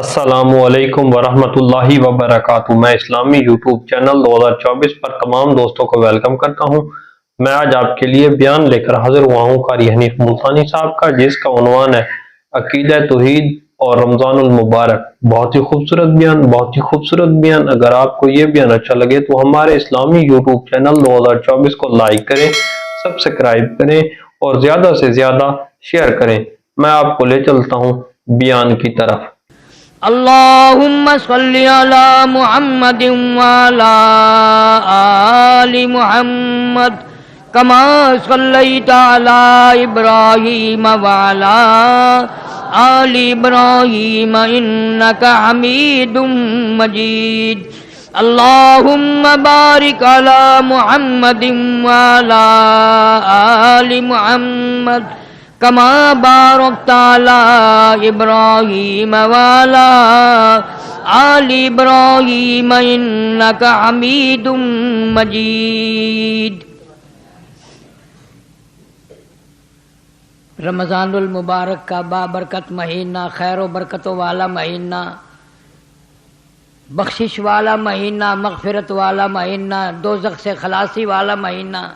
السلام علیکم ورحمۃ اللہ وبرکاتہ۔ میں اسلامی یوٹیوب چینل 2024 پر تمام دوستوں کو ویلکم کرتا ہوں۔ میں آج آپ کے لیے بیان لے کر حاضر ہوا ہوں قاری حنیف ملتانی صاحب کا، جس کا عنوان ہے عقیدہ توحید اور رمضان المبارک۔ بہت ہی خوبصورت بیان۔ اگر آپ کو یہ بیان اچھا لگے تو ہمارے اسلامی یوٹیوب چینل 2024 کو لائک کریں، سبسکرائب کریں اور زیادہ سے زیادہ شیئر کریں۔ میں آپ کو لے چلتا ہوں بیان کی طرف۔ اللہم صلی علی محمد وعلی آل محمد کما صلیت علی ابراہیم وعلی آل ابراہیم انکا حمید مجید۔ اللہم بارک علی محمد وعلی آل محمد کما بارکت علی ابراہیم وعلی آل ابراہیم انکا حمید مجید۔ رمضان المبارک کا بابرکت مہینہ، خیر و برکتوں والا مہینہ، بخشش والا مہینہ، مغفرت والا مہینہ، دوزخ سے خلاصی والا مہینہ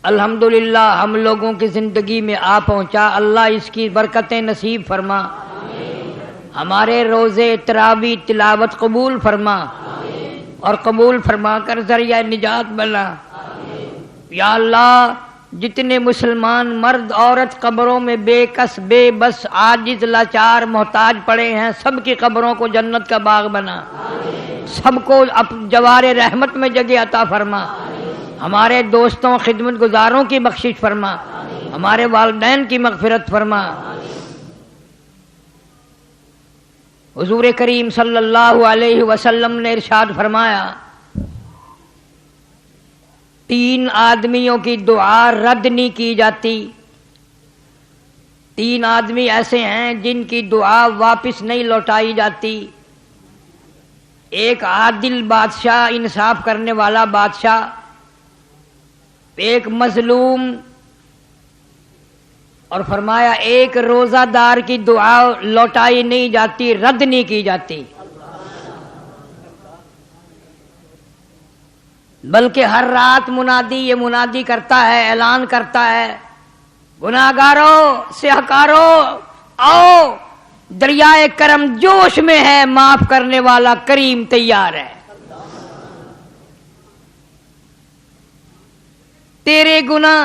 الحمدللہ ہم لوگوں کی زندگی میں آ پہنچا۔ اللہ اس کی برکتیں نصیب فرما، ہمارے روزے تراویح تلاوت قبول فرما اور قبول فرما کر ذریعہ نجات بنا۔ یا اللہ، جتنے مسلمان مرد عورت قبروں میں بے کس بے بس عاجز لاچار محتاج پڑے ہیں، سب کی قبروں کو جنت کا باغ بنا، سب کو جوار رحمت میں جگہ عطا فرما۔ ہمارے دوستوں خدمت گزاروں کی بخشش فرما، ہمارے والدین کی مغفرت فرما۔ حضور کریم صلی اللہ علیہ وسلم نے ارشاد فرمایا، 3 آدمیوں کی دعا رد نہیں کی جاتی۔ 3 آدمی ایسے ہیں جن کی دعا واپس نہیں لوٹائی جاتی۔ ایک عادل بادشاہ، انصاف کرنے والا بادشاہ، ایک مظلوم، اور فرمایا ایک روزہ دار کی دعا لوٹائی نہیں جاتی، رد نہیں کی جاتی، بلکہ ہر رات منادی یہ منادی کرتا ہے، اعلان کرتا ہے، گناہگاروں سیاہکاروں آؤ، دریائے کرم جوش میں ہے، معاف کرنے والا کریم تیار ہے۔ تیرے گناہ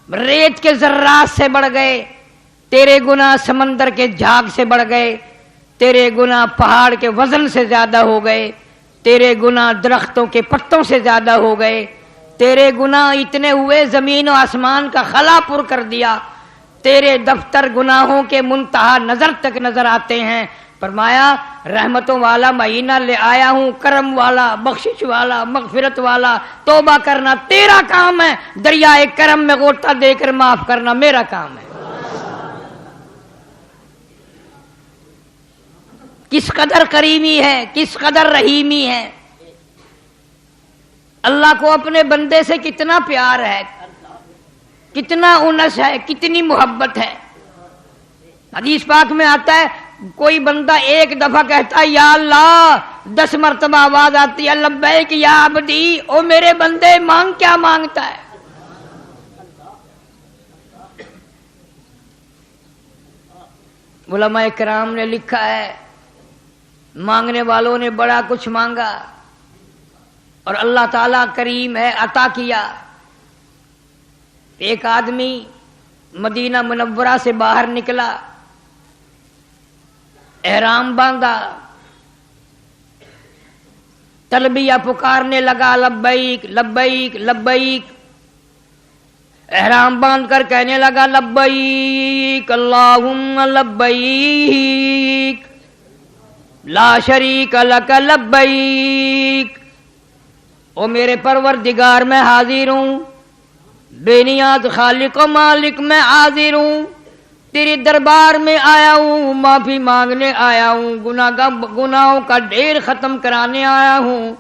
ریت کے ذرات سے بڑھ گئے، تیرے گناہ سمندر کے جھاگ سے بڑھ گئے، تیرے گناہ پہاڑ کے وزن سے زیادہ ہو گئے، تیرے گناہ درختوں کے پتوں سے زیادہ ہو گئے، تیرے گناہ اتنے ہوئے زمین و آسمان کا خلا پر کر دیا، تیرے دفتر گناہوں کے منتہا نظر تک نظر آتے ہیں۔ فرمایا رحمتوں والا مہینہ لے آیا ہوں، کرم والا، بخشش والا، مغفرت والا، توبہ کرنا تیرا کام ہے، دریائے کرم میں غوطہ دے کر معاف کرنا میرا کام ہے۔ کس قدر کریمی ہے، کس قدر رحیمی ہے، اللہ کو اپنے بندے سے کتنا پیار ہے، کتنا انس ہے، کتنی محبت ہے۔ حدیث پاک میں آتا ہے کوئی بندہ ایک دفعہ کہتا ہے یا اللہ، 10 مرتبہ آواز آتی ہے لبیک یا عبدی، او میرے بندے مانگ، کیا مانگتا ہے؟ علماء کرام نے لکھا ہے مانگنے والوں نے بڑا کچھ مانگا اور اللہ تعالیٰ کریم ہے، عطا کیا۔ ایک آدمی مدینہ منورہ سے باہر نکلا، احرام باندھا، تلبیہ پکارنے لگا لبیک لبیک لبیک، احرام باندھ کر کہنے لگا لبیک اللہم لبیک لا شریک لک لبیک، او میرے پروردگار میں حاضر ہوں، بے نیاز خالق و مالک میں حاضر ہوں، تیرے دربار میں آیا ہوں، معافی مانگنے آیا ہوں، گناہوں کا ڈھیر ختم کرانے آیا ہوں،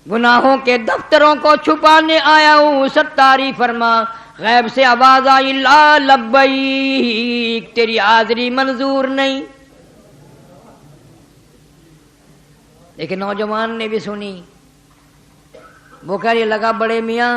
گناہوں کے دفتروں کو چھپانے آیا ہوں، ستاری فرما۔ غیب سے آواز آئی لا لبیک، تیری حاضری منظور نہیں، ایک نوجوان نے بھی سنی، وہ کہہ رہی لگا بڑے میاں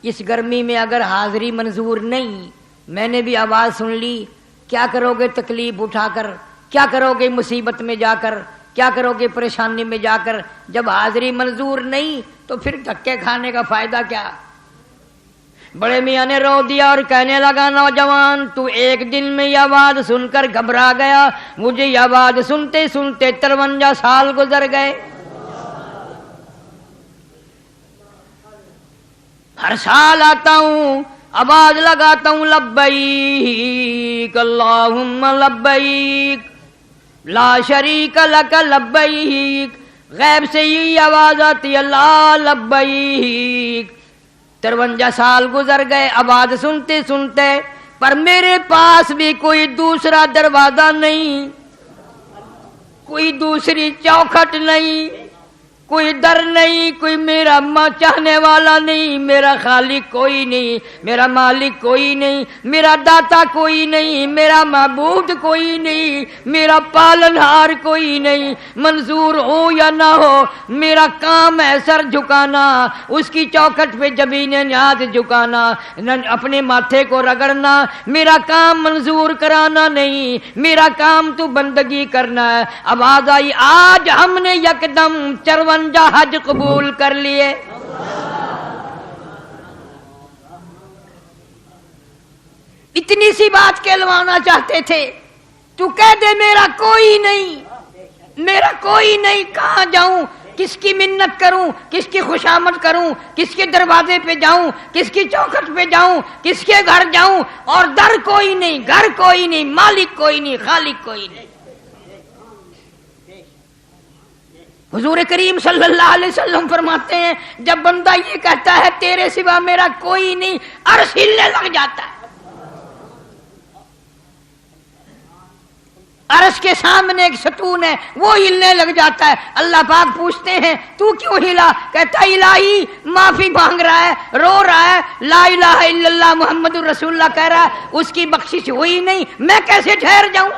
اس گرمی میں اگر حاضری منظور نہیں، میں نے بھی آواز سن لی، کیا کرو گے تکلیف اٹھا کر، کیا کرو گے مصیبت میں جا کر، کیا کرو گے پریشانی میں جا کر، جب حاضری منظور نہیں تو پھر دھکے کھانے کا فائدہ کیا؟ بڑے میاں نے رو دیا اور کہنے لگا نوجوان تو ایک دن میں یہ آواز سن کر گھبرا گیا، مجھے یہ آواز سنتے سنتے 53 سال گزر گئے۔ ہر سال آتا ہوں آواز لگاتا ہوں لبیک اللہم لبیک لا شریک لک لبیک، غیب سے یہ آواز آتی اللہ لبیک۔ 53 سال گزر گئے آواز سنتے سنتے، پر میرے پاس بھی کوئی دوسرا دروازہ نہیں، کوئی دوسری چوکھٹ نہیں، کوئی در نہیں، کوئی میرا چاہنے والا نہیں، میرا خالق کوئی نہیں، میرا مالک کوئی نہیں، میرا داتا کوئی نہیں، میرا معبود کوئی نہیں، میرا پالنہار کوئی نہیں۔ منظور ہو یا نہ ہو میرا کام ہے سر جھکانا، اس کی چوکھٹ پہ جبین نیاز جھکانا، اپنے ماتھے کو رگڑنا، میرا کام منظور کرانا نہیں، میرا کام تو بندگی کرنا ہے۔ آواز آئی آج ہم نے یکدم 54 حج قبول کر لیے۔ اتنی سی بات کہلوانا چاہتے تھے، تو کہہ دے میرا کوئی نہیں، میرا کوئی نہیں، کہاں جاؤں، کس کی منت کروں، کس کی خوشامد کروں، کس کے دروازے پہ جاؤں، کس کی چوکھٹ پہ جاؤں، کس کے گھر جاؤں، اور در کوئی نہیں، گھر کوئی نہیں، مالک کوئی نہیں، خالق کوئی نہیں۔ حضور کریم صلی اللہ علیہ وسلم فرماتے ہیں جب بندہ یہ کہتا ہے تیرے سوا میرا کوئی نہیں، عرش ہلنے لگ جاتا ہے۔ عرش کے سامنے ایک ستون ہے وہ ہلنے لگ جاتا ہے۔ اللہ پاک پوچھتے ہیں تو کیوں ہلا؟ کہتا الہی معافی مانگ رہا ہے، رو رہا ہے، لا الہ الا اللہ محمد رسول اللہ کہہ رہا ہے، اس کی بخشش ہوئی نہیں، میں کیسے ٹھہر جاؤں؟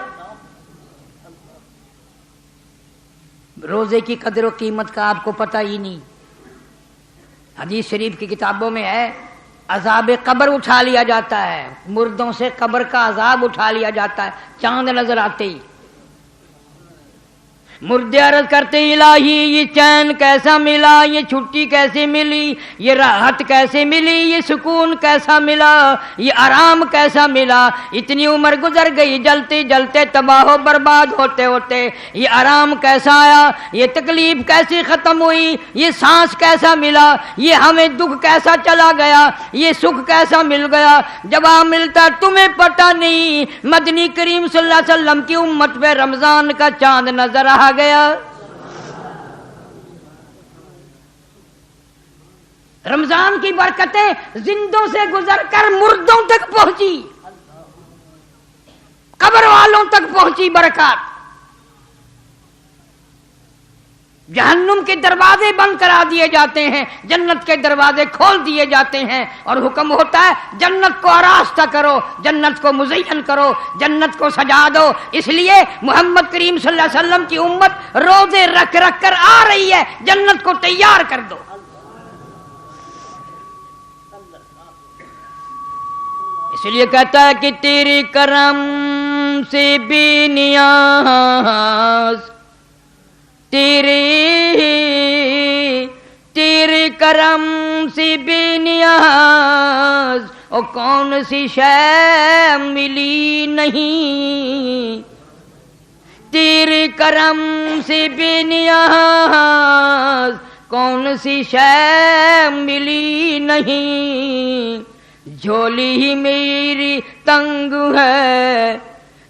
روزے کی قدر و قیمت کا آپ کو پتہ ہی نہیں۔ حدیث شریف کی کتابوں میں ہے عذاب قبر اٹھا لیا جاتا ہے، مردوں سے قبر کا عذاب اٹھا لیا جاتا ہے چاند نظر آتے ہی۔ مردے عرض کرتے الہی یہ چین کیسا ملا، یہ چھٹی کیسے ملی، یہ راحت کیسے ملی، یہ سکون کیسا ملا، یہ آرام کیسا ملا، اتنی عمر گزر گئی جلتے جلتے تباہ و برباد ہوتے ہوتے، یہ آرام کیسا آیا، یہ تکلیف کیسی ختم ہوئی، یہ سانس کیسا ملا، یہ ہمیں دکھ کیسا چلا گیا، یہ سکھ کیسا مل گیا۔ جواب ملتا تمہیں پتہ نہیں مدنی کریم صلی اللہ علیہ وسلم کی امت پہ رمضان کا چاند نظر آ گیا۔ رمضان کی برکتیں زندوں سے گزر کر مردوں تک پہنچی، قبر والوں تک پہنچی برکات۔ جہنم کے دروازے بند کرا دیے جاتے ہیں، جنت کے دروازے کھول دیے جاتے ہیں، اور حکم ہوتا ہے جنت کو آراستہ کرو، جنت کو مزین کرو، جنت کو سجا دو۔ اس لیے محمد کریم صلی اللہ علیہ وسلم کی امت روزے رکھ رکھ کر آ رہی ہے، جنت کو تیار کر دو۔ اس لیے کہتا ہے کہ تیری کرم سے بے نیاز، تیرے کرم سے بے نیاز، اور کون سی شے ملی نہیں، تیرے کرم سے بے نیاز، کون سی شے ملی نہیں، جھولی ہی میری تنگ ہے،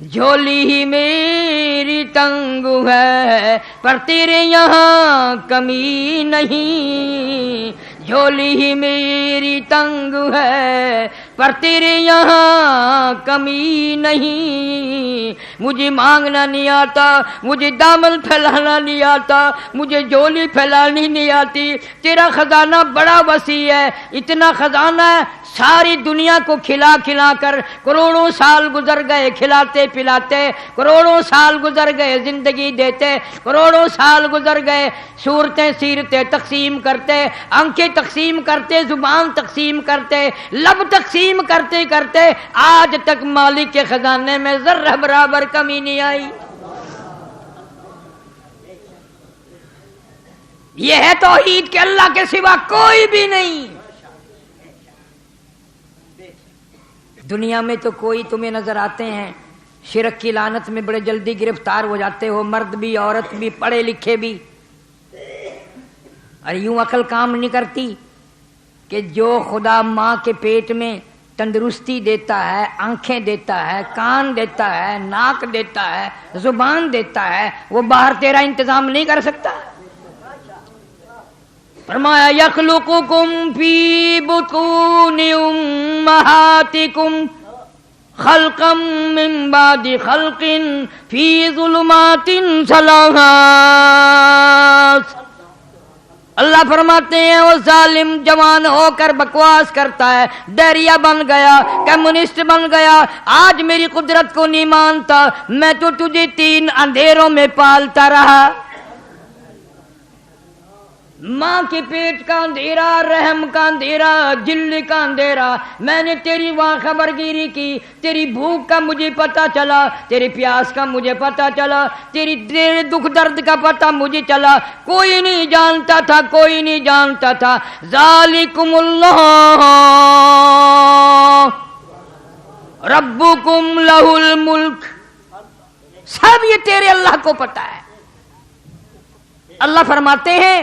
جھولی ہی میری تنگ ہے، پر تیرے یہاں کمی نہیں، جھولی ہی میری تنگ ہے، پر تیرے یہاں کمی نہیں. مجھے مانگنا نہیں آتا, مجھے دامن پھیلانا نہیں آتا, مجھے جولی پھیلانی نہیں آتی. تیرا خزانہ بڑا وسیع ہے, اتنا خزانہ ہے ساری دنیا کو کھلا کھلا کر کروڑوں سال گزر گئے کھلاتے پلاتے, کروڑوں سال گزر گئے زندگی دیتے, کروڑوں سال گزر گئے صورتیں سیرتیں تقسیم کرتے, آنکھیں تقسیم کرتے, زبان تقسیم کرتے, لب تقسیم کرتے کرتے آج تک مالک کے خزانے میں ذرہ برابر کمی نہیں آئی. یہ ہے توحید کہ اللہ کے سوا کوئی بھی نہیں. دنیا میں تو کوئی تمہیں نظر آتے ہیں شرک کی لعنت میں بڑے جلدی گرفتار ہو جاتے ہو, مرد بھی عورت بھی پڑھے لکھے بھی, اور یوں عقل کام نہیں کرتی کہ جو خدا ماں کے پیٹ میں تندرستی دیتا ہے, آنکھیں دیتا ہے, کان دیتا ہے, ناک دیتا ہے, زبان دیتا ہے, وہ باہر تیرا انتظام نہیں کر سکتا. فرمایا یخلقکم فی بطون امہاتکم خلقا من بعد خلق فی ظلمات ثلاث. اللہ فرماتے ہیں وہ ظالم جوان ہو کر بکواس کرتا ہے, ڈیریا بن گیا, کمیونسٹ بن گیا, آج میری قدرت کو نہیں مانتا, میں تو تجھے 3 اندھیروں میں پالتا رہا. ماں کے پیٹ کا اندھیرا, رحم کا اندھیرا, جل کا اندھیرا. میں نے تیری وہاں خبر گیری کی, تیری بھوک کا مجھے پتا چلا, تیری پیاس کا مجھے پتا چلا, تیرے دکھ درد کا پتا مجھے چلا. کوئی نہیں جانتا تھا, کوئی نہیں جانتا تھا. ذالکم اللہ ربکم لہ الملک. سب یہ تیرے اللہ کو پتا ہے. اللہ فرماتے ہیں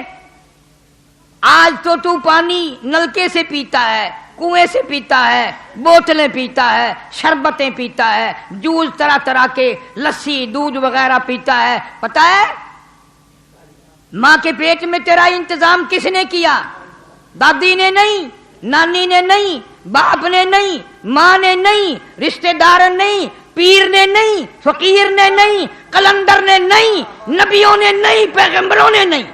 آج تو پانی نلکے سے پیتا ہے, کنویں سے پیتا ہے, بوتلیں پیتا ہے, شربتیں پیتا ہے, جوس طرح طرح کے, لسی دودھ وغیرہ پیتا ہے. پتا ہے ماں کے پیٹ میں تیرا انتظام کس نے کیا؟ دادی نے نہیں, نانی نے نہیں, باپ نے نہیں, ماں نے نہیں, رشتہ دار نہیں, پیر نے نہیں, فقیر نے نہیں, قلندر نے نہیں, نبیوں نے نہیں, پیغمبروں نے نہیں.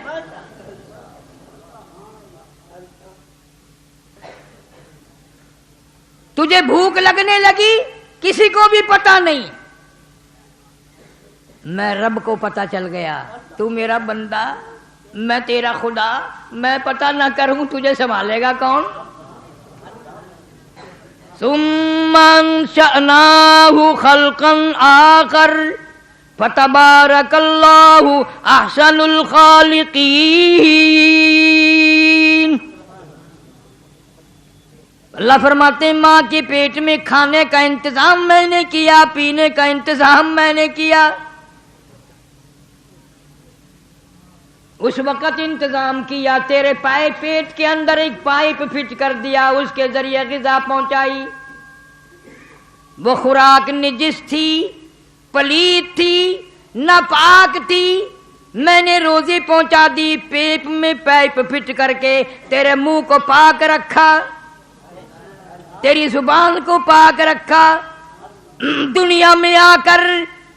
تجھے بھوک لگنے لگی کسی کو بھی پتا نہیں, میں رب کو پتا چل گیا. تو میرا بندہ, میں تیرا خدا, میں پتا نہ کروں تجھے سنبھالے گا کون؟ ثم انشأناه خلقا آخر فتبارک اللہ احسن الخالقین. اللہ فرماتے ہیں ماں کے پیٹ میں کھانے کا انتظام میں نے کیا, پینے کا انتظام میں نے کیا. اس وقت انتظام کیا, تیرے پیٹ کے اندر ایک پائپ فٹ کر دیا, اس کے ذریعے غذا پہنچائی. وہ خوراک نجس تھی, پلیت تھی, ناپاک تھی, میں نے روزی پہنچا دی, پیپ میں پائپ فٹ کر کے تیرے منہ کو پاک رکھا, تیری زبان کو پاک رکھا. دنیا میں آ کر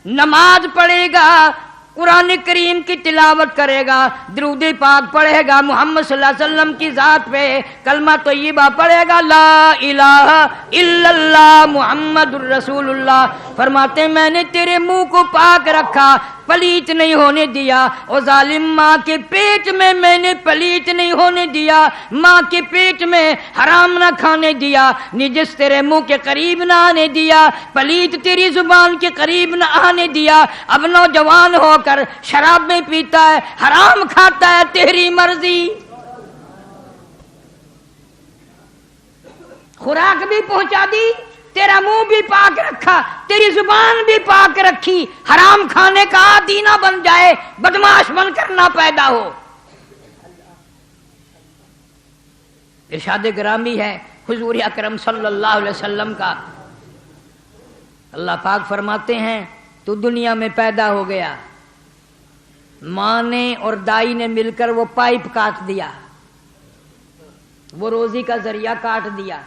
نماز پڑھے گا, قرآن کریم کی تلاوت کرے گا, درود پاک پڑھے گا محمد صلی اللہ علیہ وسلم کی ذات پہ, کلمہ طیبہ پڑھے گا لا الہ الا اللہ محمد الرسول اللہ. فرماتے ہیں میں نے تیرے منہ کو پاک رکھا, پلیت نہیں ہونے دیا. او ظالم, ماں کے پیٹ میں نے پلیت نہیں ہونے دیا, ماں کے پیٹ میں حرام نہ کھانے دیا, نجس تیرے منہ کے قریب نہ آنے دیا, پلیت تیری زبان کے قریب نہ آنے دیا. اب نوجوان ہو کر شرابیں پیتا ہے, حرام کھاتا ہے, تیری مرضی. خوراک بھی پہنچا دی, تیرا منہ بھی پاک رکھا, تیری زبان بھی پاک رکھی. حرام کھانے کا عادی نہ بن جائے, بدماش بن کر نہ پیدا ہو. ارشاد گرامی ہے حضور اکرم صلی اللہ علیہ وسلم کا. اللہ پاک فرماتے ہیں تو دنیا میں پیدا ہو گیا, ماں نے اور دائی نے مل کر وہ پائپ کاٹ دیا, وہ روزی کا ذریعہ کاٹ دیا.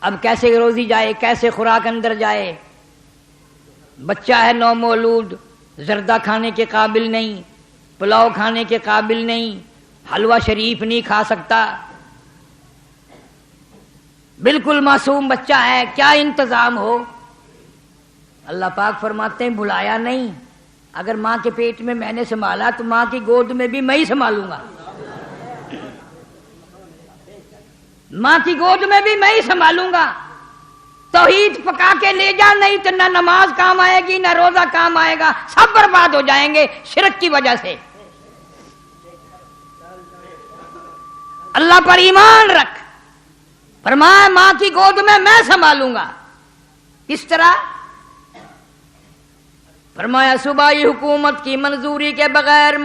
اب کیسے روزی جائے، کیسے خوراک اندر جائے؟ بچہ ہے نومولود، زردہ کھانے کے قابل نہیں، پلاؤ کھانے کے قابل نہیں، حلوہ شریف نہیں کھا سکتا، بالکل معصوم بچہ ہے، کیا انتظام ہو؟ اللہ پاک فرماتے ہیں بھلایا نہیں، اگر ماں کے پیٹ میں نے سنبھالا تو ماں کی گود میں بھی میں ہی سنبھالوں گا، ماں کی گود میں بھی میں ہی سنبھالوں گا۔ توحید پکا کے لے جا، نہیں تو نہ نماز کام آئے گی نہ روزہ کام آئے گا، سب برباد ہو جائیں گے شرک کی وجہ سے۔ اللہ پر ایمان رکھ، فرمایا ماں کی گود میں سنبھالوں گا۔ کس طرح؟ فرمایا صوبائی حکومت کی منظوری کے بغیر،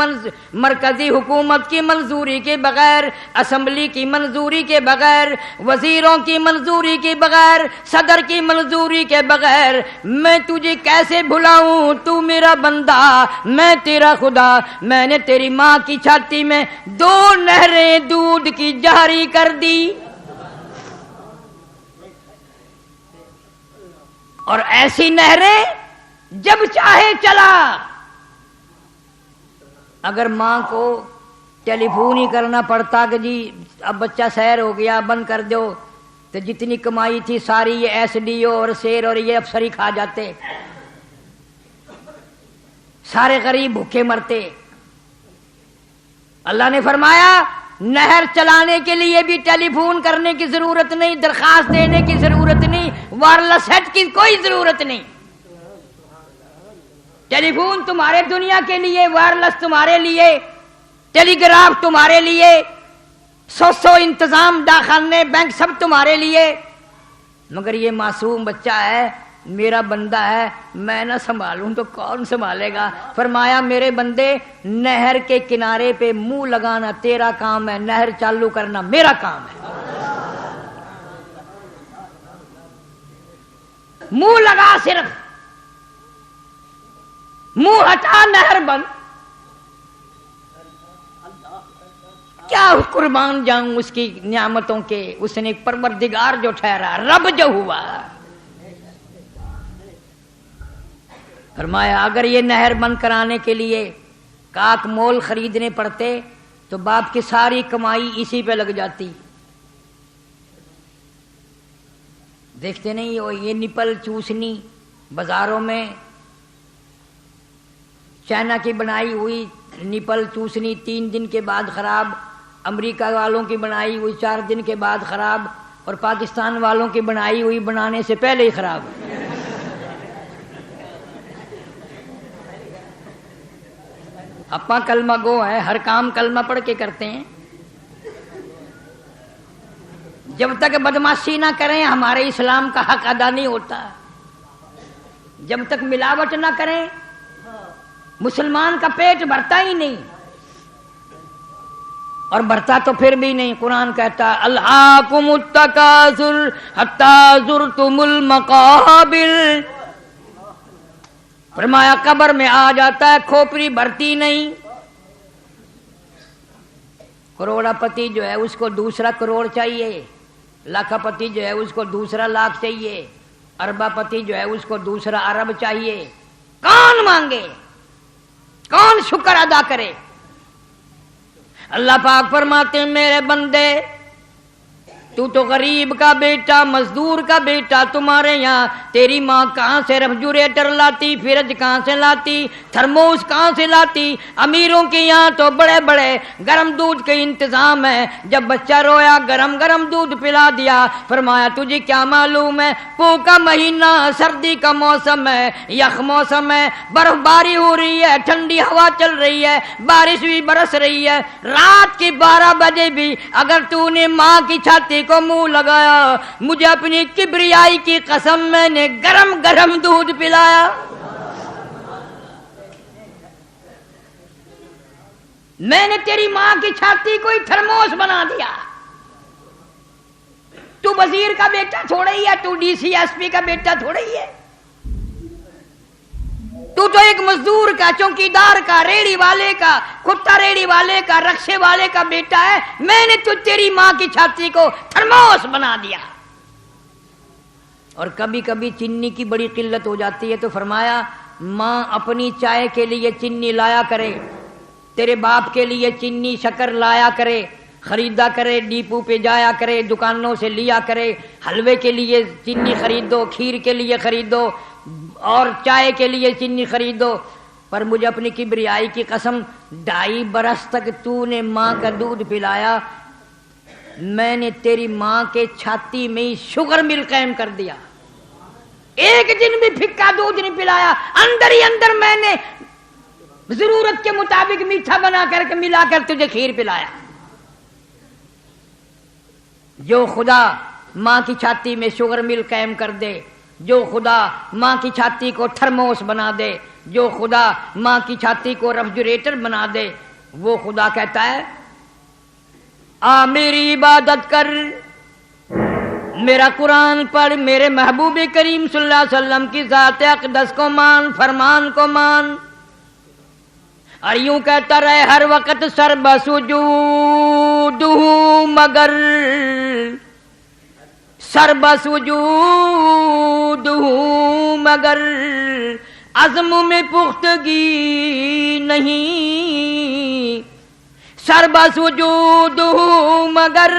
مرکزی حکومت کی منظوری کے بغیر، اسمبلی کی منظوری کے بغیر، وزیروں کی منظوری کے بغیر، صدر کی منظوری کے بغیر میں تجھے کیسے بھلاؤں؟ تو میرا بندہ، میں تیرا خدا۔ میں نے تیری ماں کی چھاتی میں 2 نہریں دودھ کی جاری کر دی، اور ایسی نہریں جب چاہے چلا۔ اگر ماں کو ٹیلی فون ہی کرنا پڑتا کہ جی اب بچہ سیر ہو گیا بند کر دو، تو جتنی کمائی تھی ساری یہ ایس ڈی او اور شیر اور یہ افسر ہی کھا جاتے، سارے غریب بھوکے مرتے۔ اللہ نے فرمایا نہر چلانے کے لیے بھی ٹیلی فون کرنے کی ضرورت نہیں، درخواست دینے کی ضرورت نہیں، وائرلیس سیٹ کی کوئی ضرورت نہیں۔ ٹیلی فون تمہارے دنیا کے لیے، وائرلیس تمہارے لیے، ٹیلی گراف تمہارے لیے، 100 انتظام، ڈاکخانے، بینک سب تمہارے لیے، مگر یہ معصوم بچہ ہے، میرا بندہ ہے، میں نہ سنبھالوں تو کون سنبھالے گا؟ فرمایا میرے بندے نہر کے کنارے پہ منہ لگانا تیرا کام ہے، نہر چالو کرنا میرا کام ہے۔ منہ لگا، صرف منہ ہٹا، نہر بند۔ کیا قربان جاؤں اس کی نعمتوں کے، اس نے پروردگار جو ٹھہرا، رب جو ہوا۔ فرمایا اگر یہ نہر بند کرانے کے لیے کاک مول خریدنے پڑتے تو باپ کی ساری کمائی اسی پہ لگ جاتی۔ دیکھتے نہیں ہو یہ نپل چوسنی بازاروں میں، چائنا کی بنائی ہوئی نپل چوسنی 3 دن کے بعد خراب، امریکہ والوں کی بنائی ہوئی 4 دن کے بعد خراب، اور پاکستان والوں کی بنائی ہوئی بنانے سے پہلے ہی خراب۔ اپا کلمہ گو ہے، ہر کام کلمہ پڑھ کے کرتے ہیں۔ جب تک بدماشی نہ کریں ہمارے اسلام کا حق ادا نہیں ہوتا، جب تک ملاوٹ نہ کریں مسلمان کا پیٹ بھرتا ہی نہیں، اور بھرتا تو پھر بھی نہیں۔ قرآن کہتا الہاکم التکاثر حتی زرتم المقابر، فرمایا قبر میں آ جاتا ہے کھوپڑی بھرتی نہیں۔ کروڑا پتی جو ہے اس کو دوسرا کروڑ چاہیے، لاکھا پتی جو ہے اس کو دوسرا لاکھ چاہیے، اربا پتی جو ہے اس کو دوسرا ارب چاہیے۔ کون مانگے، کون شکر ادا کرے؟ اللہ پاک فرماتے ہیں میرے بندے تو غریب کا بیٹا، مزدور کا بیٹا، تمہارے یہاں تیری ماں کہاں سے ریفریجریٹر لاتی، فریج کہاں سے لاتی، تھرموس کہاں سے لاتی؟ امیروں کے یہاں تو بڑے بڑے گرم دودھ کے انتظام ہے، جب بچہ رویا گرم گرم دودھ پلا دیا۔ فرمایا تجھے کیا معلوم ہے پو کا مہینہ، سردی کا موسم ہے، یخ موسم ہے، برف باری ہو رہی ہے، ٹھنڈی ہوا چل رہی ہے، بارش بھی برس رہی ہے، رات کے 12 بجے بھی اگر تو نے ماں کی چھاتی کو منہ لگایا، مجھے اپنی کبریائی کی قسم میں نے گرم گرم دودھ پلایا۔ میں نے تیری ماں کی چھاتی کو ہی تھرموس بنا دیا۔ تو وزیر کا بیٹا تھوڑا ہی ہے، تو ڈی سی ایس پی کا بیٹا تھوڑا ہی ہے، تو ایک مزدور کا، چوکیدار کا، ریڑی والے کا، کتا ریڑی والے کا، رکشے والے کا بیٹا ہے۔ میں نے تو تیری ماں کی چھاتی کو تھرموس بنا دیا۔ اور کبھی کبھی چینی کی بڑی قلت ہو جاتی ہے تو فرمایا ماں اپنی چائے کے لیے چینی لایا کرے، تیرے باپ کے لیے چینی شکر لایا کرے، خریدا کرے، ڈیپو پہ جایا کرے، دکانوں سے لیا کرے، حلوے کے لیے چینی خریدو، کھیر کے لیے خریدو اور چائے کے لیے چینی خریدو۔ پر مجھے اپنی کبریائی کی قسم 2.5 برس تک تو نے ماں کا دودھ پلایا، میں نے تیری ماں کے چھاتی میں ہی شوگر مل قائم کر دیا، ایک دن بھی پھکا دودھ نہیں پلایا، اندر ہی اندر میں نے ضرورت کے مطابق میٹھا بنا کر کے ملا کر تجھے کھیر پلایا۔ جو خدا ماں کی چھاتی میں شوگر مل قائم کر دے، جو خدا ماں کی چھاتی کو تھرموس بنا دے، جو خدا ماں کی چھاتی کو ریفریجریٹر بنا دے، وہ خدا کہتا ہے آ میری عبادت کر، میرا قرآن پڑھ، میرے محبوب کریم صلی اللہ علیہ وسلم کی ذات اقدس کو مان، فرمان کو مان، اور یوں کہتا رہے ہر وقت سر بسجود ہوں مگر، سر بسجود ہوں مگر عزم میں پختگی نہیں، سر بسجود ہوں مگر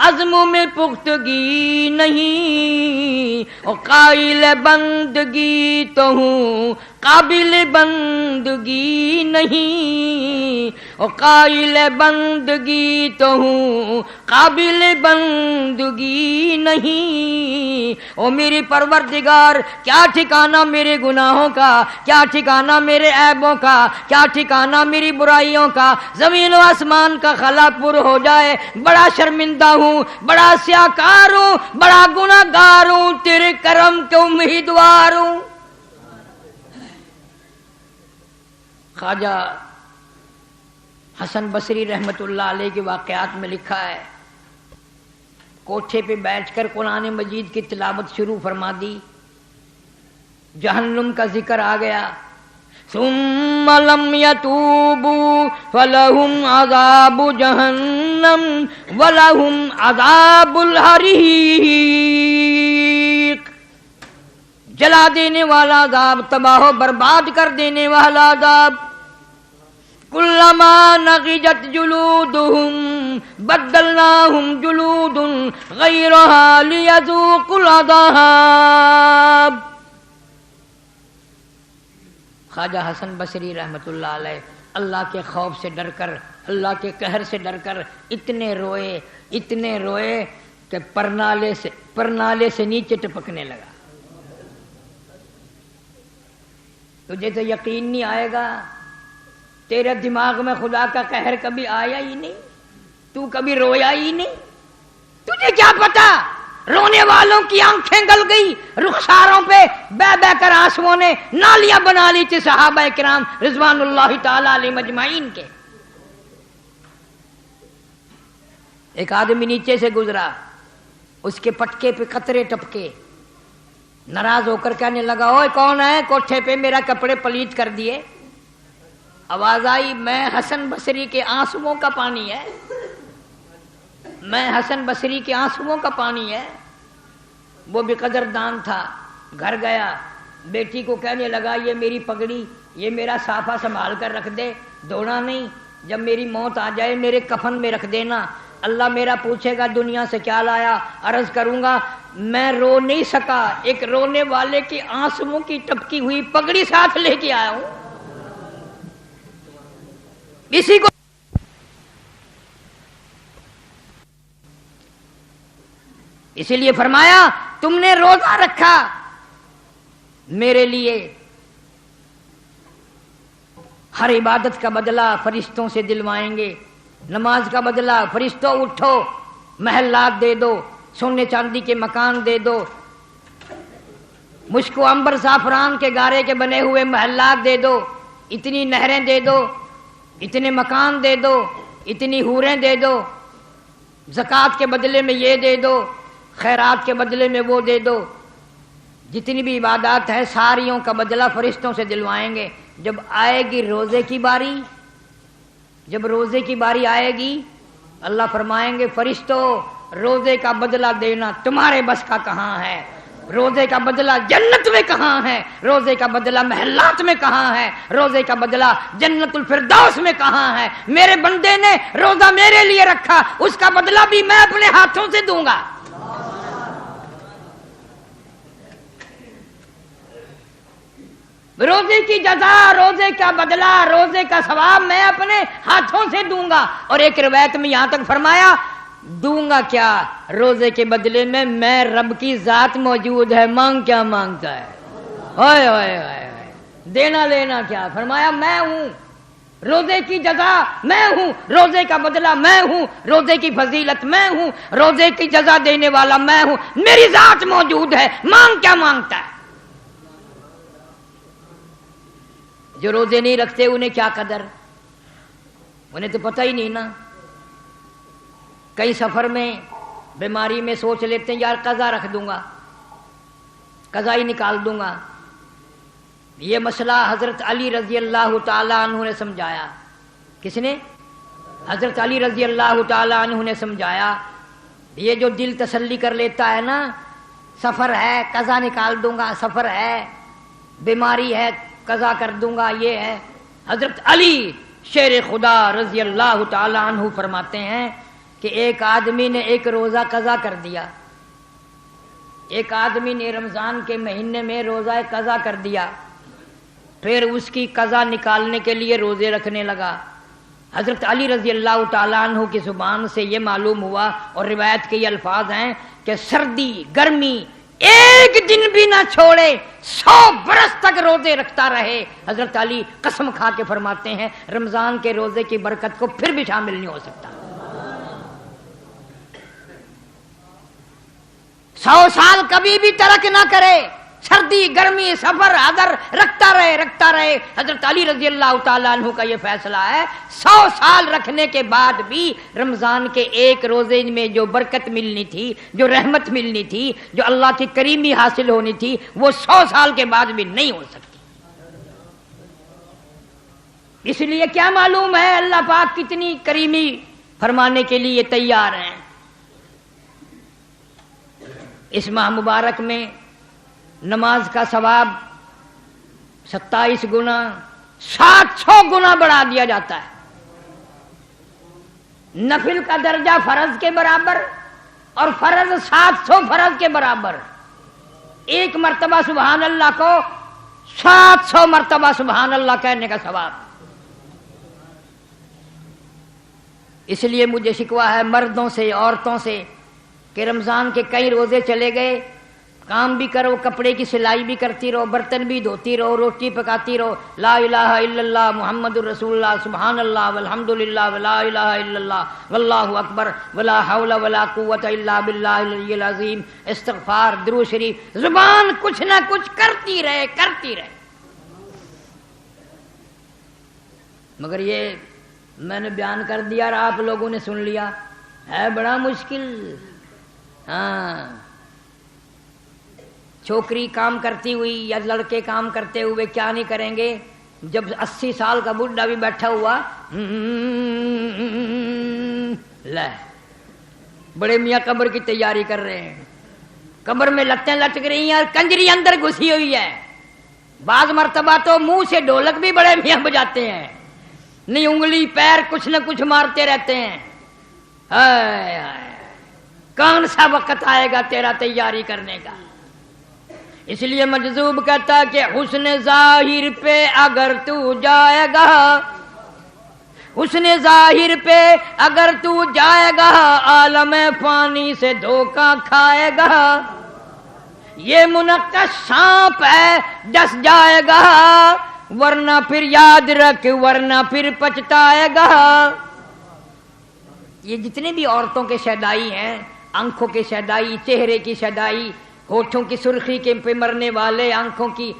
عزم میں پختگی نہیں، اور قائل بندگی تو ہوں قابل بندگی نہیں، اور قائل بندگی تو ہوں قابل بندگی نہیں۔ او میری پروردگار کیا ٹھکانہ میرے گناہوں کا، کیا ٹھکانہ میرے عیبوں کا، کیا ٹھکانہ میری برائیوں کا، زمین و آسمان کا خلا پر ہو جائے، بڑا شرمندہ ہوں، بڑا سیاکار ہوں، بڑا گناہگار ہوں، تیرے کرم کے امیدوار ہوں۔ خواجہ حسن بصری رحمت اللہ علیہ کے واقعات میں لکھا ہے، کوٹھے پہ بیٹھ کر قرآن مجید کی تلاوت شروع فرما دی، جہنم کا ذکر آ گیا، ثم لم يتوبوا فلهم عذاب جہنم ولهم عذاب الحریق، جلا دینے والا عذاب، تباہ و برباد کر دینے والا عذاب۔ کلما نضجت جلودهم بدلناهم جلود غیرها لیذوقوا العذاب۔ خواجہ حسن بصری رحمت اللہ علیہ اللہ کے خوف سے ڈر کر، اللہ کے قہر سے ڈر کر اتنے روئے کہ پرنالے سے نیچے ٹپکنے لگا۔ تجھے تو یقین نہیں آئے گا، تیرے دماغ میں خدا کا قہر کبھی آیا ہی نہیں، تو کبھی رویا ہی نہیں، تجھے کیا پتا رونے والوں کی آنکھیں گل گئی، رخساروں پہ بہ بہ کر آنسوؤں نے نالیاں بنا لی تھی صحابہ کرام رضوان اللہ تعالی علیہم اجمعین کے۔ ایک آدمی نیچے سے گزرا، اس کے پٹکے پہ قطرے ٹپکے، ناراض ہو کر کہنے لگا اوئے کون ہے کوٹھے پہ میرا کپڑے پلیت کر دیے؟ آواز آئی میں حسن بصری کے آنسوؤں کا پانی ہے، میں حسن بصری کے آنسوؤں کا پانی ہے۔ وہ بھی قدردان تھا، گھر گیا، بیٹی کو کہنے لگا یہ میری پگڑی، یہ میرا صافہ سنبھال کر رکھ دے، دھونا نہیں، جب میری موت آ جائے میرے کفن میں رکھ دینا، اللہ میرا پوچھے گا دنیا سے کیا لایا، عرض کروں گا میں رو نہیں سکا، ایک رونے والے کے آنسوؤں کی ٹپکی ہوئی پگڑی ساتھ لے کے آیا ہوں۔ اسی کو اسی لیے فرمایا تم نے روزہ رکھا میرے لیے، ہر عبادت کا بدلہ فرشتوں سے دلوائیں گے، نماز کا بدلہ فرشتوں اٹھو محلات دے دو، سونے چاندی کے مکان دے دو، مشک و عنبر زعفران کے گارے کے بنے ہوئے محلات دے دو، اتنی نہریں دے دو، اتنے مکان دے دو، اتنی حوریں دے دو، زکوٰۃ کے بدلے میں یہ دے دو، خیرات کے بدلے میں وہ دے دو، جتنی بھی عبادات ہیں ساریوں کا بدلہ فرشتوں سے دلوائیں گے۔ جب آئے گی روزے کی باری، جب روزے کی باری آئے گی اللہ فرمائیں گے فرشتوں روزے کا بدلہ دینا تمہارے بس کا کہاں ہے، روزے کا بدلہ جنت میں کہاں ہے؟ روزے کا بدلہ محلات میں کہاں ہے؟ روزے کا بدلہ جنت الفردوس میں کہاں ہے؟ میرے بندے نے روزہ میرے لیے رکھا، اس کا بدلہ بھی میں اپنے ہاتھوں سے دوں گا۔ روزے کی جزا، روزے کا بدلہ، روزے کا ثواب میں اپنے ہاتھوں سے دوں گا۔ اور ایک روایت میں یہاں تک فرمایا، دوں گا کیا؟ روزے کے بدلے میں رب کی ذات موجود ہے، مانگ کیا مانگتا ہے؟ اوئے اوئے اوئے، دینا لینا کیا؟ فرمایا میں ہوں، روزے کی جزا میں ہوں، روزے کا بدلہ میں ہوں، روزے کی فضیلت میں ہوں، روزے کی جزا دینے والا میں ہوں، میری ذات موجود ہے، مانگ کیا مانگتا ہے؟ جو روزے نہیں رکھتے انہیں کیا قدر، انہیں تو پتہ ہی نہیں نا۔ کئی سفر میں بیماری میں سوچ لیتے ہیں یار قضا رکھ دوں گا، قضا ہی نکال دوں گا۔ یہ مسئلہ حضرت علی رضی اللہ تعالی عنہ نے سمجھایا۔ کس نے؟ حضرت علی رضی اللہ تعالی عنہ نے سمجھایا۔ یہ جو دل تسلی کر لیتا ہے نا، سفر ہے قضا نکال دوں گا، سفر ہے بیماری ہے قضا کر دوں گا، یہ ہے۔ حضرت علی شیر خدا رضی اللہ تعالی عنہ فرماتے ہیں کہ ایک آدمی نے ایک روزہ قضا کر دیا، ایک آدمی نے رمضان کے مہینے میں روزہ قضا کر دیا، پھر اس کی قضا نکالنے کے لیے روزے رکھنے لگا۔ حضرت علی رضی اللہ تعالیٰ عنہ کی زبان سے یہ معلوم ہوا، اور روایت کے یہ الفاظ ہیں کہ سردی گرمی ایک دن بھی نہ چھوڑے، 100 برس تک روزے رکھتا رہے۔ حضرت علی قسم کھا کے فرماتے ہیں رمضان کے روزے کی برکت کو پھر بھی شامل نہیں ہو سکتا۔ 100 سال کبھی بھی ترک نہ کرے، سردی گرمی سفر حضر رکھتا رہے۔ حضرت علی رضی اللہ تعالیٰ عنہ کا یہ فیصلہ ہے، 100 سال رکھنے کے بعد بھی رمضان کے ایک روزے میں جو برکت ملنی تھی، جو رحمت ملنی تھی، جو اللہ کی کریمی حاصل ہونی تھی، وہ 100 سال کے بعد بھی نہیں ہو سکتی۔ اس لیے کیا معلوم ہے اللہ پاک کتنی کریمی فرمانے کے لیے تیار ہیں۔ اس ماہ مبارک میں نماز کا ثواب 27 گنا 700 گنا بڑھا دیا جاتا ہے۔ نفل کا درجہ فرض کے برابر، اور فرض 700 فرض کے برابر۔ ایک مرتبہ سبحان اللہ کو 700 مرتبہ سبحان اللہ کہنے کا ثواب۔ اس لیے مجھے شکوہ ہے مردوں سے عورتوں سے کہ رمضان کے کئی روزے چلے گئے، کام بھی کرو، کپڑے کی سلائی بھی کرتی رہو، برتن بھی دھوتی رہو، روٹی پکاتی رہو، لا الہ الا اللہ محمد الرسول اللہ، سبحان اللہ والحمدللہ ولا الہ الا اللہ واللہ اکبر ولا حول ولا قوت الا باللہ العلی العظیم، استغفار، درود شریف، زبان کچھ نہ کچھ کرتی رہے۔ مگر یہ میں نے بیان کر دیا اور آپ لوگوں نے سن لیا، ہے بڑا مشکل۔ ہاں، چھوکری کام کرتی ہوئی یا لڑکے کام کرتے ہوئے کیا نہیں کریں گے، جب 80 سال کا بڈھا بھی بیٹھا ہوا لے بڑے میاں قبر کی تیاری کر رہے ہیں، قبر میں لتیں لٹک رہی ہیں اور کنجری اندر گھسی ہوئی ہے۔ بعض مرتبہ تو منہ سے ڈھولک بھی بڑے میاں بجاتے ہیں، نہیں انگلی پیر کچھ نہ کچھ مارتے رہتے ہیں۔ ہائے ہائے، کون سا وقت آئے گا تیرا تیاری کرنے کا؟ اس لیے مجذوب کہتا کہ حسن ظاہر پہ اگر تو جائے گا، حسن ظاہر پہ اگر تو جائے گا، عالم فانی سے دھوکہ کھائے گا، یہ منقش سانپ ہے ڈس جائے گا، ورنہ پھر یاد رکھ، ورنہ پھر پچھتائے گا۔ یہ جتنے بھی عورتوں کے شیدائی ہیں، آنکھوں کے شیدائی، چہرے کی شیدائی، ہونٹوں کی سرخی کے پہ مرنے والے، آنکھوں کی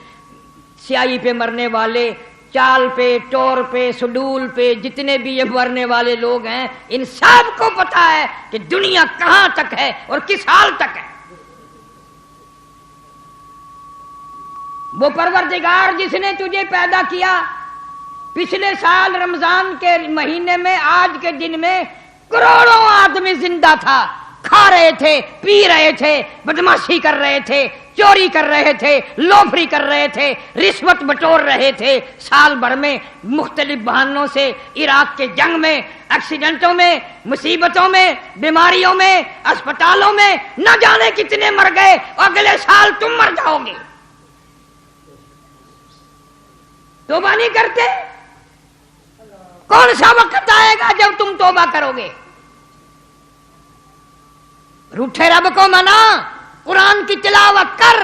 سیاہی پہ مرنے والے، چال پہ، ٹور پہ، سڈول پہ، جتنے بھی یہ مرنے والے لوگ ہیں، ان سب کو پتا ہے کہ دنیا کہاں تک ہے اور کس حال تک ہے۔ وہ پروردگار جس نے تجھے پیدا کیا، پچھلے سال رمضان کے مہینے میں آج کے دن میں کروڑوں آدمی زندہ تھا، کھا رہے تھے، پی رہے تھے، بدماشی کر رہے تھے، چوری کر رہے تھے، لوفری کر رہے تھے، رشوت بٹور رہے تھے، سال بھر میں مختلف بہانوں سے عراق کے جنگ میں، ایکسیڈنٹوں میں، مصیبتوں میں، بیماریوں میں، اسپتالوں میں نہ جانے کتنے مر گئے، اگلے سال تم مر جاؤ گے۔ توبہ نہیں کرتے؟ کون سا وقت آئے گا جب تم توبہ کرو گے؟ روٹھے رب کو منا، قرآن کی تلاوت کر۔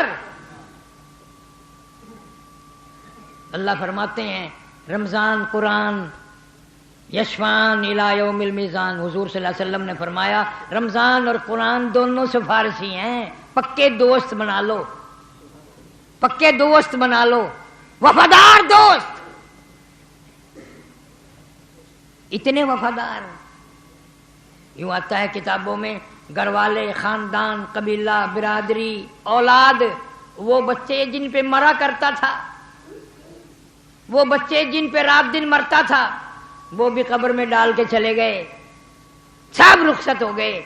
اللہ فرماتے ہیں رمضان قرآن یشفان الی یوم المیزان، حضور صلی اللہ علیہ وسلم نے فرمایا رمضان اور قرآن دونوں سفارشی ہیں، پکے دوست بنا لو، پکے دوست بنا لو، وفادار دوست۔ اتنے وفادار، یوں آتا ہے کتابوں میں، گھر والے، خاندان، قبیلہ، برادری، اولاد، وہ بچے جن پہ مرا کرتا تھا، وہ بچے جن پہ رات دن مرتا تھا، وہ بھی قبر میں ڈال کے چلے گئے، سب رخصت ہو گئے۔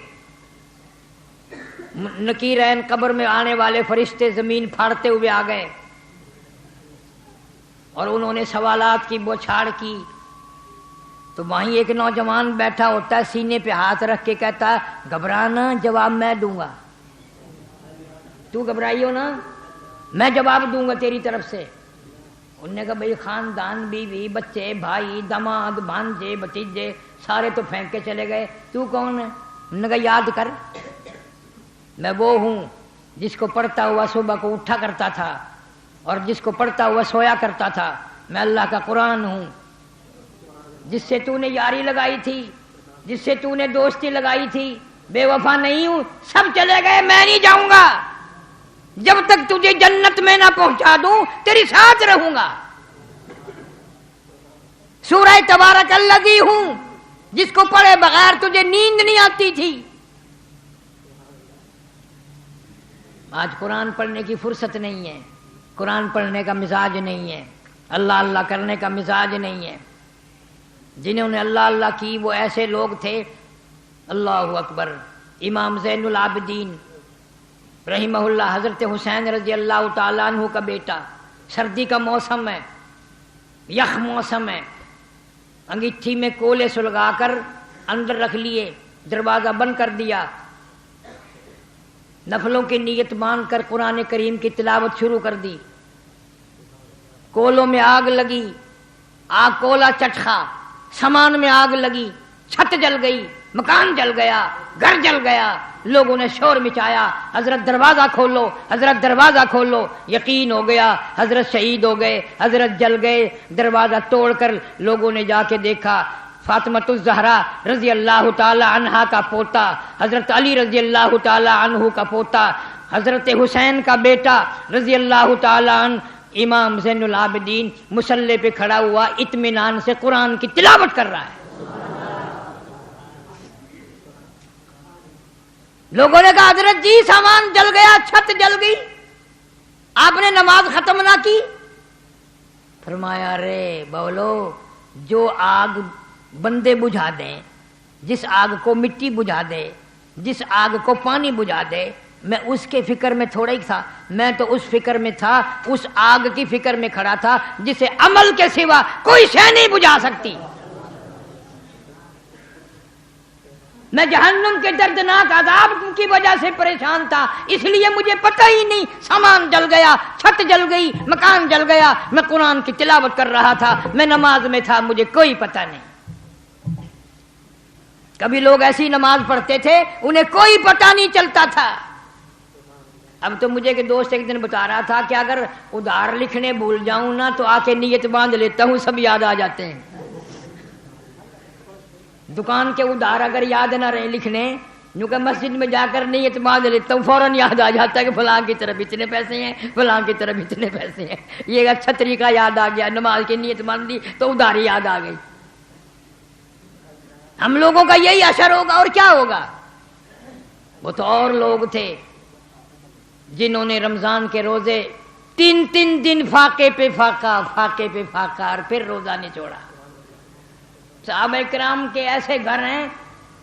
نکیرین قبر میں آنے والے فرشتے زمین پھاڑتے ہوئے آ گئے اور انہوں نے سوالات کی بوچھاڑ کی، تو وہیں ایک نوجوان بیٹھا ہوتا ہے، سینے پہ ہاتھ رکھ کے کہتا ہے گھبرانا، جواب میں دوں گا، تو گھبرائی ہو نا، میں جواب دوں گا تیری طرف سے۔ انہوں نے کہا بھئی خاندان، بیوی، بچے، بھائی، داماد، بھانجے، بھتیجے سارے تو پھینک کے چلے گئے، تو کون ہے؟ انہوں نے کہا یاد کر، میں وہ ہوں جس کو پڑھتا ہوا صبح کو اٹھا کرتا تھا اور جس کو پڑھتا ہوا سویا کرتا تھا، میں اللہ کا قرآن ہوں، جس سے تو نے یاری لگائی تھی، جس سے تو نے دوستی لگائی تھی، بے وفا نہیں ہوں، سب چلے گئے، میں نہیں جاؤں گا، جب تک تجھے جنت میں نہ پہنچا دوں تیری ساتھ رہوں گا۔ سورہ تبارک الذی ہوں، جس کو پڑھے بغیر تجھے نیند نہیں آتی تھی۔ آج قرآن پڑھنے کی فرصت نہیں ہے، قرآن پڑھنے کا مزاج نہیں ہے، اللہ اللہ کرنے کا مزاج نہیں ہے۔ جنہوں نے اللہ اللہ کی وہ ایسے لوگ تھے، اللہ اکبر، امام زین العابدین رحمہ اللہ، حضرت حسین رضی اللہ تعالیٰ عنہ کا بیٹا، سردی کا موسم ہے، یخ موسم ہے، انگیٹھی میں کولے سلگا کر اندر رکھ لیے، دروازہ بند کر دیا، نفلوں کی نیت مان کر قرآن کریم کی تلاوت شروع کر دی۔ کولوں میں آگ لگی، آگ کولا چٹخا، سامان میں آگ لگی، چھت جل گئی، مکان جل گیا، گھر جل گیا، لوگوں نے شور مچایا، حضرت دروازہ کھولو، حضرت دروازہ کھولو، یقین ہو گیا حضرت شہید ہو گئے، حضرت جل گئے۔ دروازہ توڑ کر لوگوں نے جا کے دیکھا، فاطمۃ الزہرا رضی اللہ تعالی عنہا کا پوتا، حضرت علی رضی اللہ تعالی عنہ کا پوتا، حضرت حسین کا بیٹا رضی اللہ تعالی عنہ، امام زین العابدین مصلی پہ کھڑا ہوا، اطمینان سے قرآن کی تلاوت کر رہا ہے۔ لوگوں نے کہا حضرت جی سامان جل گیا، چھت جل گئی، آپ نے نماز ختم نہ کی؟ فرمایا رے بولو، جو آگ بندے بجھا دیں، جس آگ کو مٹی بجھا دے، جس آگ کو پانی بجھا دے، میں اس کے فکر میں تھوڑا ہی تھا، میں تو اس فکر میں تھا، اس آگ کی فکر میں کھڑا تھا جسے عمل کے سوا کوئی شے نہیں بجھا سکتی۔ میں جہنم کے دردناک عذاب کی وجہ سے پریشان تھا، اس لیے مجھے پتہ ہی نہیں، سامان جل گیا، چھت جل گئی، مکان جل گیا، میں قرآن کی تلاوت کر رہا تھا، میں نماز میں تھا، مجھے کوئی پتہ نہیں۔ کبھی لوگ ایسی نماز پڑھتے تھے انہیں کوئی پتہ نہیں چلتا تھا۔ اب تو مجھے کہ دوست ایک دن بتا رہا تھا کہ اگر ادھار لکھنے بھول جاؤں نا تو آ کے نیت باندھ لیتا ہوں، سب یاد آ جاتے ہیں۔ دکان کے ادھار اگر یاد نہ رہے لکھنے، یوں کہ مسجد میں جا کر نیت باندھ لیتا ہوں، فوراً یاد آ جاتا ہے کہ فلاں کی طرف اتنے پیسے ہیں، فلاں کی طرف اتنے پیسے ہیں۔ یہ اچھا طریقہ یاد آ گیا، نماز کی نیت باندھ دی تو ادھار یاد آ گئی۔ ہم لوگوں کا یہی اثر ہوگا اور کیا ہوگا۔ وہ تو اور لوگ تھے جنہوں نے رمضان کے روزے 3 دن فاقے پہ فاقہ، فاقے پہ فاقہ، اور پھر روزہ نہیں چھوڑا۔ صحابہ کرام کے ایسے گھر ہیں،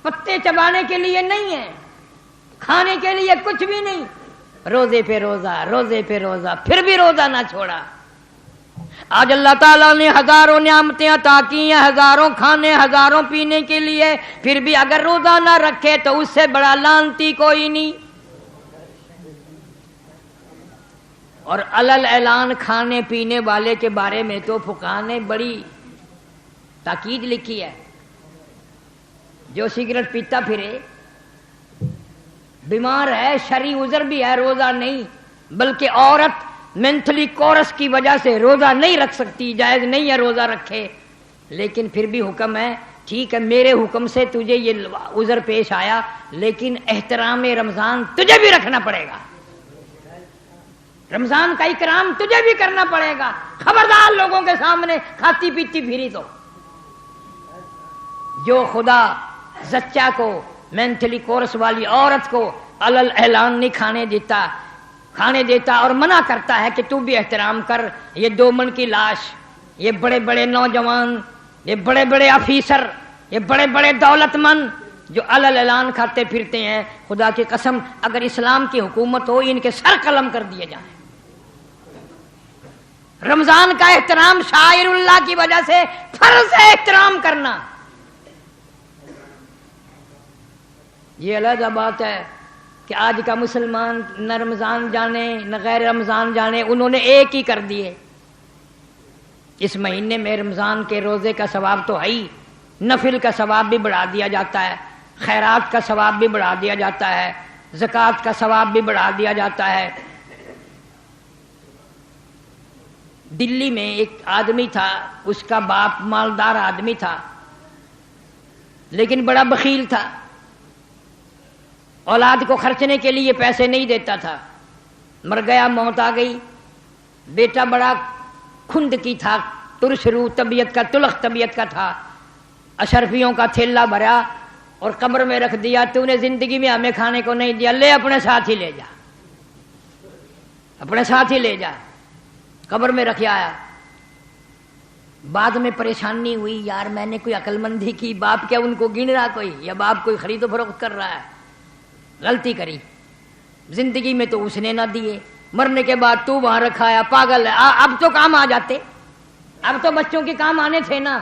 پتے چبانے کے لیے نہیں ہیں، کھانے کے لیے کچھ بھی نہیں، روزے پہ روزہ روزے پہ روزہ، پھر بھی روزہ نہ چھوڑا۔ آج اللہ تعالیٰ نے ہزاروں نعمتیں عطا کی ہیں، ہزاروں کھانے ہزاروں پینے کے لیے، پھر بھی اگر روزہ نہ رکھے تو اس سے بڑا لعنتی کوئی نہیں۔ اور علل اعلان کھانے پینے والے کے بارے میں تو فقہا نے بڑی تاکید لکھی ہے۔ جو سگریٹ پیتا پھرے، بیمار ہے، شرعی عذر بھی ہے، روزہ نہیں، بلکہ عورت مینٹلی کورس کی وجہ سے روزہ نہیں رکھ سکتی، جائز نہیں ہے روزہ رکھے، لیکن پھر بھی حکم ہے، ٹھیک ہے میرے حکم سے تجھے یہ عذر پیش آیا، لیکن احترام رمضان تجھے بھی رکھنا پڑے گا، رمضان کا اکرام تجھے بھی کرنا پڑے گا، خبردار لوگوں کے سامنے کھاتی پیتی پھری تو۔ جو خدا زچہ کو، مینٹلی کورس والی عورت کو علل اعلان نہیں کھانے دیتا اور منع کرتا ہے کہ تو بھی احترام کر، یہ 2 من کی لاش، یہ بڑے بڑے نوجوان، یہ بڑے بڑے آفیسر، یہ بڑے بڑے دولت مند جو علل اعلان کھاتے پھرتے ہیں، خدا کی قسم اگر اسلام کی حکومت ہو ان کے سر قلم کر دیے جائیں۔ رمضان کا احترام شاعر اللہ کی وجہ سے فرض ہے احترام کرنا۔ یہ علیحدہ بات ہے کہ آج کا مسلمان نہ رمضان جانے نہ غیر رمضان جانے، انہوں نے ایک ہی کر دیے۔ اس مہینے میں رمضان کے روزے کا ثواب تو ہے ہی، نفل کا ثواب بھی بڑھا دیا جاتا ہے، خیرات کا ثواب بھی بڑھا دیا جاتا ہے، زکوٰۃ کا ثواب بھی بڑھا دیا جاتا ہے۔ دلی میں ایک آدمی تھا، اس کا باپ مالدار آدمی تھا لیکن بڑا بخیل تھا، اولاد کو خرچنے کے لیے پیسے نہیں دیتا تھا، مر گیا، موت آ گئی۔ بیٹا بڑا کھندکی تھا، ترش روح طبیعت کا، تلخ طبیعت کا تھا، اشرفیوں کا تھیلا بھرا اور قبر میں رکھ دیا، تو نے زندگی میں ہمیں کھانے کو نہیں دیا، لے اپنے ساتھ ہی لے جا، اپنے ساتھ ہی لے جا، قبر میں رکھ آیا۔ بعد میں پریشانی ہوئی، یار میں نے کوئی عقل مندی کی، باپ کیا ان کو گن رہا کوئی، یا باپ کوئی خرید و فروخت کر رہا ہے، غلطی کری، زندگی میں تو اس نے نہ دیے، مرنے کے بعد تو وہاں رکھایا، پاگل ہے۔ اب تو کام آ جاتے، اب تو بچوں کے کام آنے تھے نا،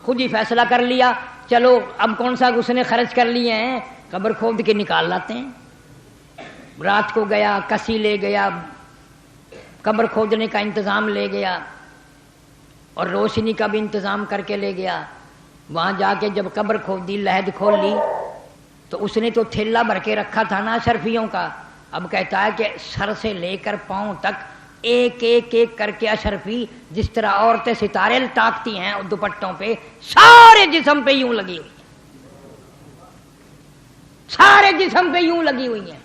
خود ہی فیصلہ کر لیا، چلو اب کون سا اس نے خرچ کر لیے ہیں، قبر کھود کے نکال لاتے ہیں۔ رات کو گیا، کسی لے گیا، قبر کھودنے کا انتظام لے گیا اور روشنی کا بھی انتظام کر کے لے گیا۔ وہاں جا کے جب قبر کھودی، لحد کھول لی، تو اس نے تو تھیلا بھر کے رکھا تھا نا اشرفیوں کا، اب کہتا ہے کہ سر سے لے کر پاؤں تک ایک ایک ایک کر کے اشرفی، جس طرح عورتیں ستارے ٹاکتی ہیں دوپٹوں پہ، سارے جسم پہ یوں لگی ہوئی، سارے جسم پہ یوں لگی ہوئی ہیں۔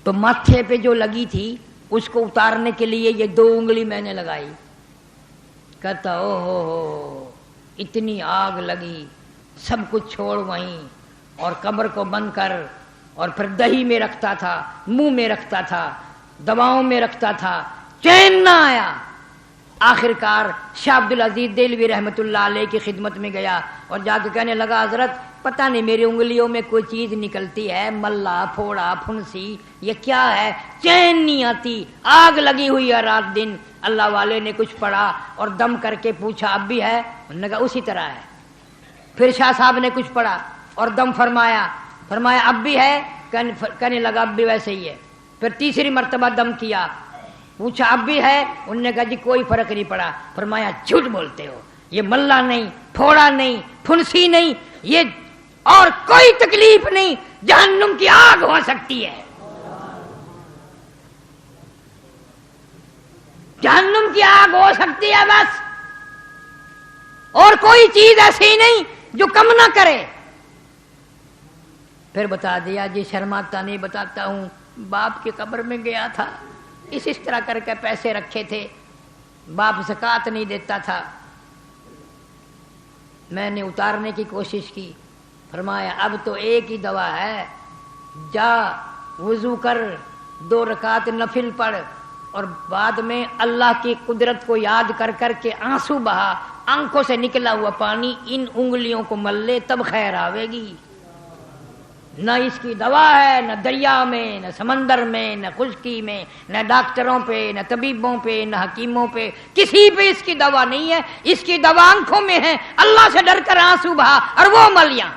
تو ماتھے پہ جو لگی تھی اس کو اتارنے کے لیے یہ 2 انگلی میں نے لگائی، کہتا او ہو اتنی آگ لگی، سب کچھ چھوڑ وہیں، اور قبر کو بند کر، اور پھر دہی میں رکھتا تھا، منہ میں رکھتا تھا، دواؤں میں رکھتا تھا، چین نہ آیا۔ آخر کار شاہ عبد العزیز دہلوی رحمۃ اللہ علیہ کی خدمت میں گیا اور جا کے کہنے لگا، حضرت پتہ نہیں میری انگلیوں میں کوئی چیز نکلتی ہے، ملا پھوڑا پھنسی، یہ کیا ہے، چین نہیں آتی، آگ لگی ہوئی ہے رات دن۔ اللہ والے نے کچھ پڑھا اور دم کر کے پوچھا اب بھی ہے، انہوں نے کہا اسی طرح ہے۔ پھر شاہ صاحب نے کچھ پڑھا اور دم فرمایا اب بھی ہے، کہنے لگا اب بھی ویسے ہی ہے۔ پھر تیسری مرتبہ دم کیا، پوچھا اب بھی ہے، انہوں نے کہا جی کوئی فرق نہیں پڑا۔ فرمایا جھوٹ بولتے ہو، یہ ملا نہیں، پھوڑا نہیں، پھنسی نہیں، یہ اور کوئی تکلیف نہیں، جہنم کی آگ ہو سکتی ہے، جہنم کی آگ ہو سکتی ہے بس، اور کوئی چیز ایسی نہیں جو کم نہ کرے۔ پھر بتا دیا، جی شرماتا نہیں بتاتا ہوں، باپ کی قبر میں گیا تھا، اس طرح کر کے پیسے رکھے تھے، باپ زکوٰۃ نہیں دیتا تھا، میں نے اتارنے کی کوشش کی۔ فرمایا اب تو ایک ہی دوا ہے، جا وضو کر، 2 رکعت نفل پڑھ، اور بعد میں اللہ کی قدرت کو یاد کر کر کے آنسو بہا، آنکھوں سے نکلا ہوا پانی ان انگلیوں کو مل لے، تب خیر آوے گی۔ نہ اس کی دوا ہے، نہ دریا میں، نہ سمندر میں، نہ خشکی میں، نہ ڈاکٹروں پہ، نہ طبیبوں پہ، نہ حکیموں پہ، کسی پہ اس کی دوا نہیں ہے۔ اس کی دوا آنکھوں میں ہے، اللہ سے ڈر کر آنسو بہا، اور وہ ملیاں۔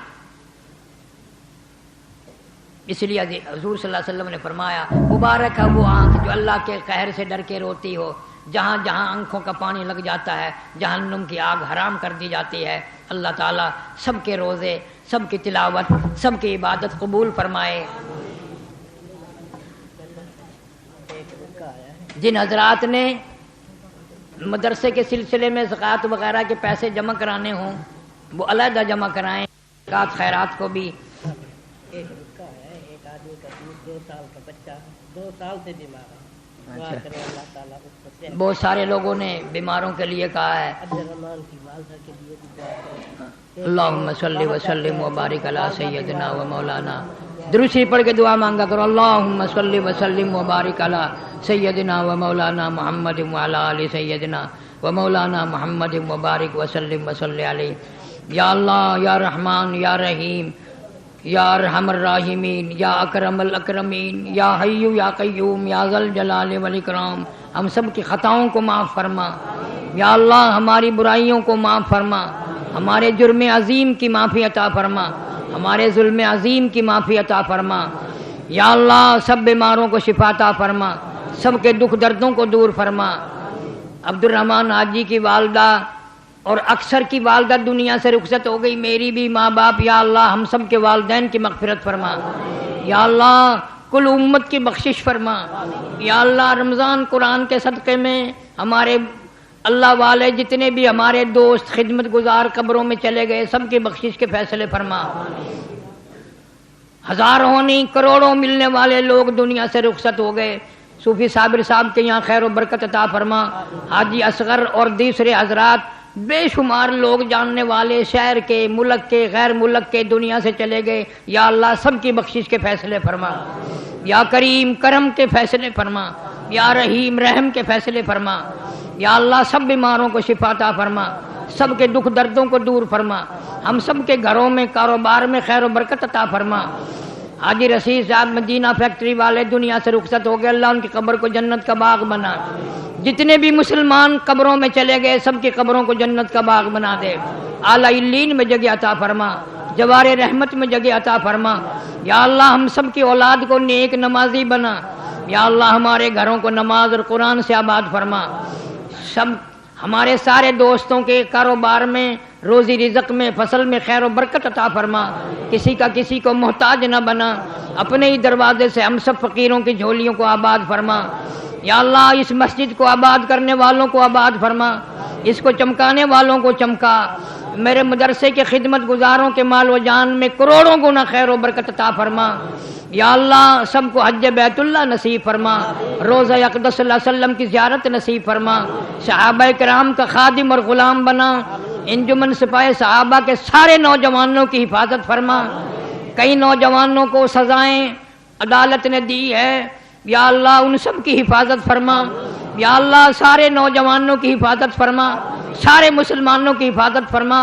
اس لیے حضور صلی اللہ علیہ وسلم نے فرمایا مبارک ہے وہ آنکھ جو اللہ کے قہر سے ڈر کے روتی ہو۔ جہاں جہاں آنکھوں کا پانی لگ جاتا ہے جہنم کی آگ حرام کر دی جاتی ہے۔ اللہ تعالیٰ سب کے روزے، سب کی تلاوت، سب کی عبادت قبول فرمائے۔ جن حضرات نے مدرسے کے سلسلے میں زکوٰۃ وغیرہ کے پیسے جمع کرانے ہوں وہ علیحدہ جمع کرائیں۔ زکوٰۃ خیرات کو بھی۔ ایک آدمی کا 2 سال کا بچہ 2 سال سے بیمار ہے، دعا کرے اللہ تعالیٰ اس کو صحت۔ بہت سارے لوگوں نے بیماروں کے لیے کہا ہے عبدالرحمان کی والدہ کے لیے بھی دعا کرے۔ اللہم صلی وسلم وبارک علی سیدنا و مولانا۔ درود شریف پڑھ کے دعا مانگا کرو۔ اللہم صلی وسلم وبارک علی سیدنا و مولانا محمد وعلی آل سیدنا و مولانا محمد وبارک وسلم وصلی علیہ۔ یا اللہ، یا رحمان، یا رحیم، یا ارحم الراحمین، یا اکرم الاکرمین، یا حی یا قیوم، یا ذل جلال والاکرام، ہم سب کی خطاؤں کو معاف فرما۔ یا اللہ ہماری برائیوں کو معاف فرما، ہمارے جرم عظیم کی معافی عطا فرما، ہمارے ظلم عظیم کی معافی عطا فرما۔ یا اللہ سب بیماروں کو شفا عطا فرما، سب کے دکھ دردوں کو دور فرما۔ عبدالرحمان حاجی کی والدہ اور اکثر کی والدہ دنیا سے رخصت ہو گئی، میری بھی ماں باپ، یا اللہ ہم سب کے والدین کی مغفرت فرما۔ یا اللہ کل امت کی بخشش فرما۔ یا اللہ رمضان قرآن کے صدقے میں ہمارے اللہ والے جتنے بھی ہمارے دوست خدمت گزار قبروں میں چلے گئے سب کی بخشش کے فیصلے فرما۔ ہزاروں نہیں کروڑوں ملنے والے لوگ دنیا سے رخصت ہو گئے، صوفی صابر صاحب کے یہاں خیر و برکت عطا فرما۔ حاجی اصغر اور دوسرے حضرات بے شمار لوگ جاننے والے شہر کے، ملک کے، غیر ملک کے دنیا سے چلے گئے، یا اللہ سب کی بخشش کے فیصلے فرما۔ یا کریم کرم کے فیصلے فرما، یا رحیم رحم کے فیصلے فرما۔ یا اللہ سب بیماروں کو شفا عطا فرما، سب کے دکھ دردوں کو دور فرما، ہم سب کے گھروں میں کاروبار میں خیر و برکت عطا فرما۔ حاجی رشید صاحب مدینہ فیکٹری والے دنیا سے رخصت ہو گئے، اللہ ان کی قبر کو جنت کا باغ بنا۔ جتنے بھی مسلمان قبروں میں چلے گئے سب کی قبروں کو جنت کا باغ بنا دے۔ اعلی علیین میں جگہ عطا فرما، جوار رحمت میں جگہ عطا فرما۔ یا اللہ ہم سب کی اولاد کو نیک نمازی بنا۔ یا اللہ ہمارے گھروں کو نماز اور قرآن سے آباد فرما۔ سب ہمارے سارے دوستوں کے کاروبار میں، روزی رزق میں، فصل میں خیر و برکت عطا فرما، کسی کا کسی کو محتاج نہ بنا، اپنے ہی دروازے سے ہم سب فقیروں کی جھولیوں کو آباد فرما۔ یا اللہ اس مسجد کو آباد کرنے والوں کو آباد فرما، اس کو چمکانے والوں کو چمکا، میرے مدرسے کے خدمت گزاروں کے مال و جان میں کروڑوں گنا خیر و برکت عطا فرما۔ یا اللہ سب کو حج بیت اللہ نصیب فرما، روزہ اقدس صلی اللہ علیہ وسلم کی زیارت نصیب فرما، صحابہ کرام کا خادم اور غلام بنا، انجمن سپاہی صحابہ کے سارے نوجوانوں کی حفاظت فرما۔ کئی نوجوانوں کو سزائیں عدالت نے دی ہے، یا اللہ ان سب کی حفاظت فرما۔ یا اللہ سارے نوجوانوں کی حفاظت فرما، سارے مسلمانوں کی حفاظت فرما۔